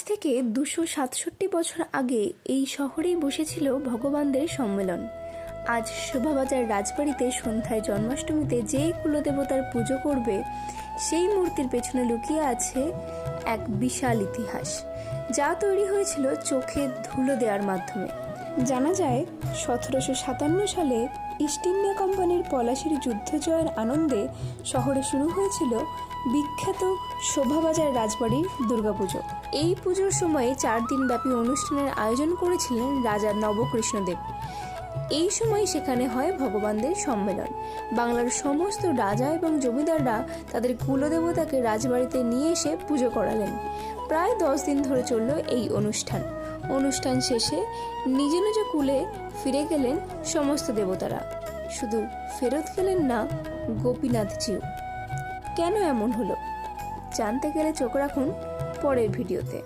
থেকে 267 বছর আগে এই শহরেই বসেছিল ভগবানদের সম্মেলন। আজ শোভাবাজার রাজবাড়িতে সন্ধ্যায় জন্মাষ্টমীতে যে কুলদেবতার পুজো করবে সেই মূর্তির পেছনে লুকিয়ে আছে এক বিশাল ইতিহাস, যা তৈরি হয়েছিল চোখে ধুলো দেওয়ার মাধ্যমে। জানা যায় 1757 সালে ইস্ট ইন্ডিয়া কোম্পানির পলাশির যুদ্ধ জয়ের আনন্দে শহরে শুরু হয়েছিল বিখ্যাত শোভাবাজার রাজবাড়ির দুর্গাপুজো। এই পুজোর সময়ে 4 দিন ব্যাপী অনুষ্ঠানের আয়োজন করেছিলেন রাজা নবকৃষ্ণদেব। এই সময় সেখানে হয় ভগবানদের সম্মেলন। বাংলার সমস্ত রাজা এবং জমিদাররা তাদের কুলদেবতাকে রাজবাড়িতে নিয়ে এসে পুজো করালেন। প্রায় 10 দিন ধরে চলল এই অনুষ্ঠান শেষে নিজ নিজ কুলে ফিরে গেলেন সমস্ত দেবতারা। শুধু ফেরত গেলেন না গোপীনাথজিও। কেন এমন হলো জানতে গেলে চোখ রাখুন পরের ভিডিওতে।